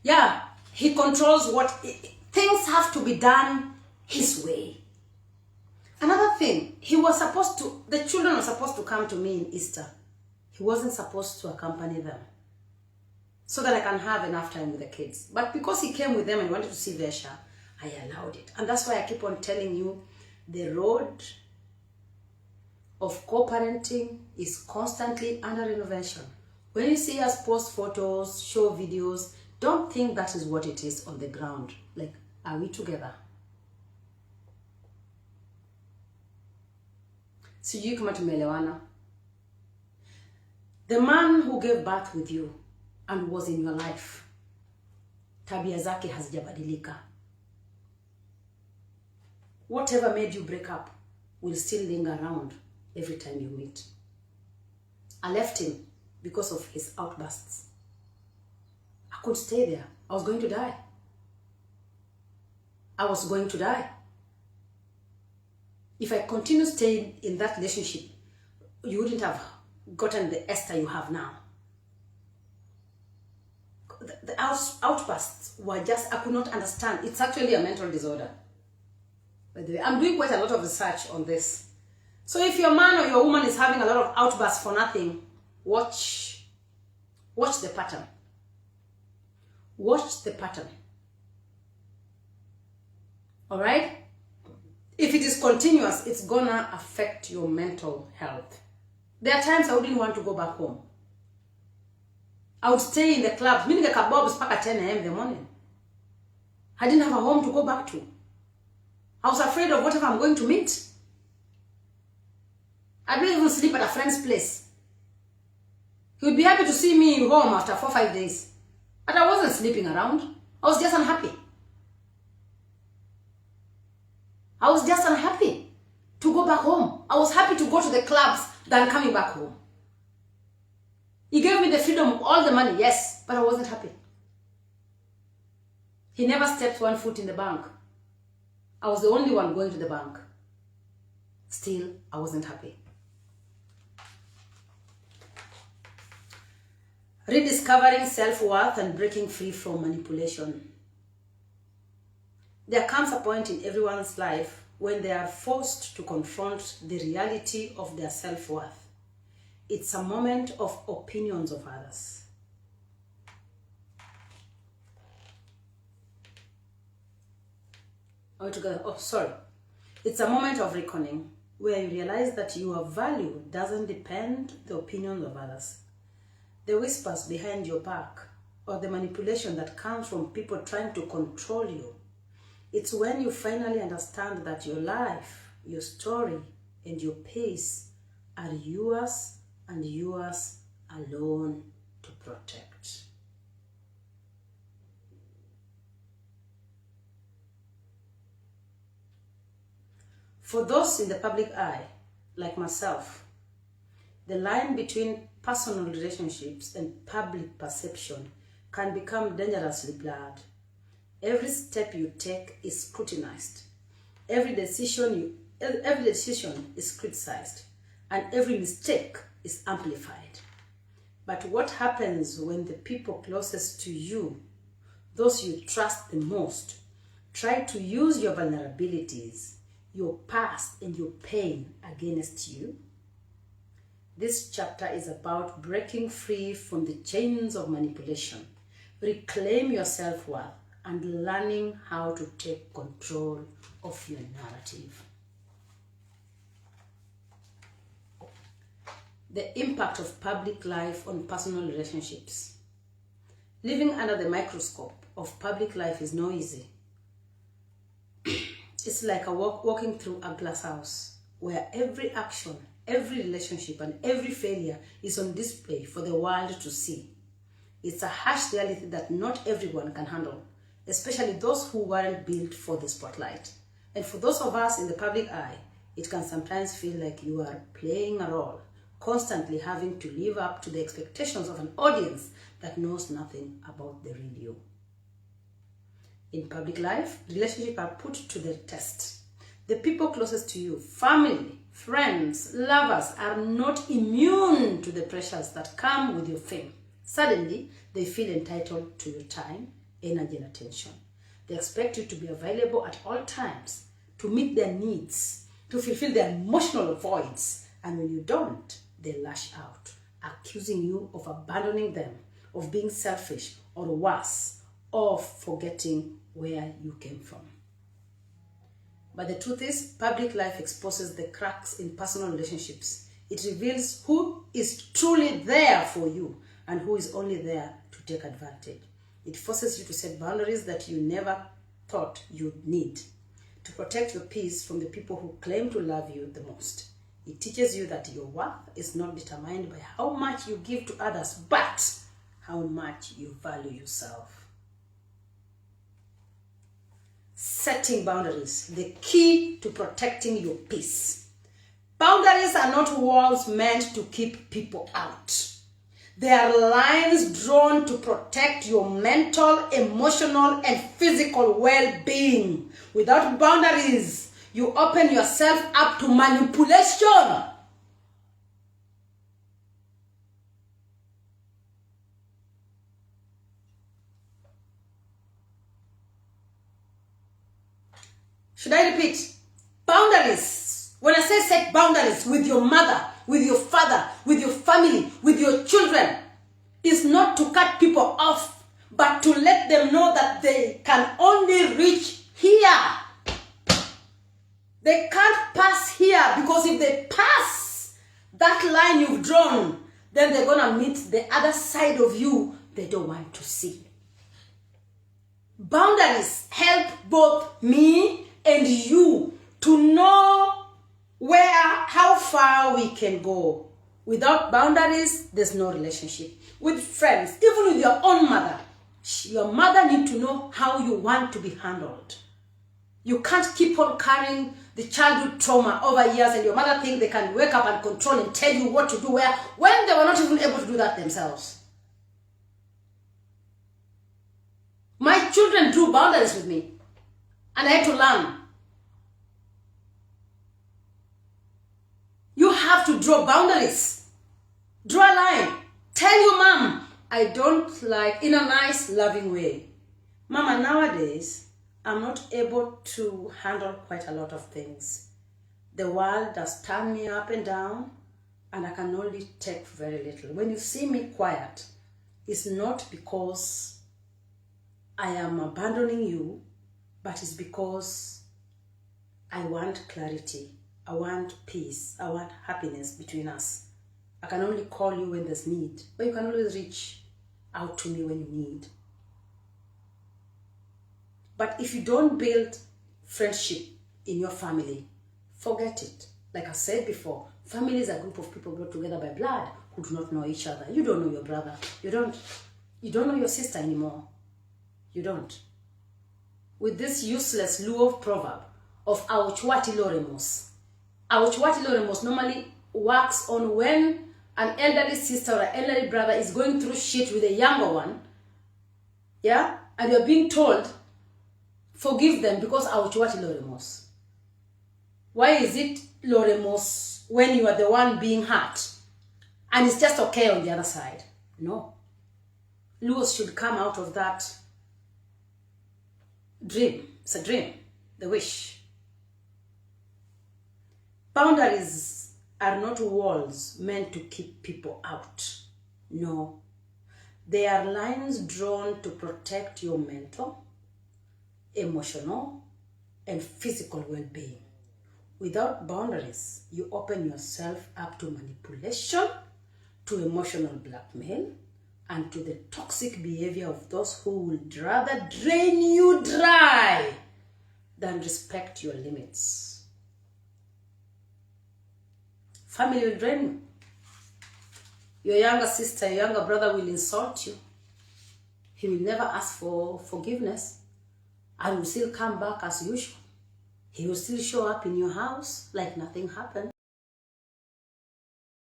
Yeah, he controls things have to be done his way. Another thing, the children were supposed to come to me in Easter. He wasn't supposed to accompany them so that I can have enough time with the kids. But because he came with them and wanted to see Vesha, I allowed it. And that's why I keep on telling you, the road of co-parenting is constantly under renovation. When you see us post photos, show videos, don't think that is what it is on the ground. Like, are we together? Sijui kama tumeelewana. The man who gave birth with you and was in your life, tabia zake hazijabadilika. Whatever made you break up will still linger around every time you meet. I left him because of his outbursts. I couldn't stay there. I was going to die. I was going to die. If I continue staying in that relationship, you wouldn't have gotten the Esther you have now. The outbursts were just, I could not understand. It's actually a mental disorder. By the way, I'm doing quite a lot of research on this. So if your man or your woman is having a lot of outbursts for nothing, watch the pattern. Watch the pattern. All right? If it is continuous, it's gonna affect your mental health. There are times I wouldn't want to go back home. I would stay in the clubs, meaning the kabobs back at 10 a.m. in the morning. I didn't have a home to go back to. I was afraid of whatever I'm going to meet. I didn't even sleep at a friend's place. He would be happy to see me home after 4 or 5 days. But I wasn't sleeping around. I was just unhappy. I was just unhappy to go back home. I was happy to go to the clubs than coming back home. He gave me the freedom of all the money, yes, but I wasn't happy. He never stepped one foot in the bank. I was the only one going to the bank. Still, I wasn't happy. Rediscovering self-worth and breaking free from manipulation. There comes a point in everyone's life when they are forced to confront the reality of their self-worth. It's a moment of opinions of others. It's a moment of reckoning where you realize that your value doesn't depend on the opinions of others. The whispers behind your back or the manipulation that comes from people trying to control you. It's when you finally understand that your life, your story, and your pace are yours and yours alone to protect. For those in the public eye, like myself, the line between personal relationships and public perception can become dangerously blurred. Every step you take is scrutinized. Every decision is criticized, and every mistake is amplified. But what happens when the people closest to you, those you trust the most, try to use your vulnerabilities, your past, and your pain against you? This chapter is about breaking free from the chains of manipulation, reclaim your self-worth, and learning how to take control of your narrative. The impact of public life on personal relationships. Living under the microscope of public life is no easy. It's like walking through a glass house where every action, every relationship, and every failure is on display for the world to see. It's a harsh reality that not everyone can handle, especially those who weren't built for the spotlight. And for those of us in the public eye, it can sometimes feel like you are playing a role, constantly having to live up to the expectations of an audience that knows nothing about the real you. In public life, relationships are put to the test. The people closest to you, family, friends, lovers, are not immune to the pressures that come with your fame. Suddenly, they feel entitled to your time, energy, and attention. They expect you to be available at all times, to meet their needs, to fulfill their emotional voids. And when you don't, they lash out, accusing you of abandoning them, of being selfish, or worse, of forgetting where you came from. But the truth is, public life exposes the cracks in personal relationships. It reveals who is truly there for you and who is only there to take advantage. It forces you to set boundaries that you never thought you'd need, to protect your peace from the people who claim to love you the most. It teaches you that your worth is not determined by how much you give to others, but how much you value yourself. Setting boundaries, the key to protecting your peace. Boundaries are not walls meant to keep people out. They are lines drawn to protect your mental, emotional, and physical well-being. Without boundaries, you open yourself up to manipulation. Should I repeat? Boundaries. When I say set boundaries with your mother, with your father, with your family, with your children, is not to cut people off, but to let them know that they can only reach here. They can't pass here, because if they pass that line you've drawn, then they're going to meet the other side of you they don't want to see. Boundaries help both me and you to know how far we can go. Without boundaries, there's no relationship. With friends, even with your own mother, your mother needs to know how you want to be handled. You can't keep on carrying the childhood trauma over years and your mother think they can wake up and control and tell you what to do where, when they were not even able to do that themselves. My children drew boundaries with me, and I had to learn. You have to draw boundaries. Draw a line. Tell your mom, I don't like, in a nice, loving way. Mama, nowadays, I'm not able to handle quite a lot of things. The world has turned me up and down, and I can only take very little. When you see me quiet, it's not because I am abandoning you, but it's because I want clarity. I want peace. I want happiness between us. I can only call you when there's need, but you can always reach out to me when you need. But if you don't build friendship in your family, forget it. Like I said before, family is a group of people brought together by blood who do not know each other. You don't know your brother. You don't know your sister anymore. You don't. With this useless Luo proverb of Auchwati Loremos. Auchwati Loremos normally works on when an elderly sister or an elderly brother is going through shit with a younger one. Yeah? And you're being told, forgive them because Auchwati Loremos. Why is it Loremos when you are the one being hurt? And it's just okay on the other side. No. Luos should come out of that dream. It's a dream. The wish. Boundaries are not walls meant to keep people out. No. They are lines drawn to protect your mental, emotional, and physical well-being. Without boundaries, you open yourself up to manipulation, to emotional blackmail, and to the toxic behavior of those who would rather drain you dry than respect your limits. Family will drain you. Your younger sister, your younger brother will insult you. He will never ask for forgiveness and will still come back as usual. He will still show up in your house like nothing happened.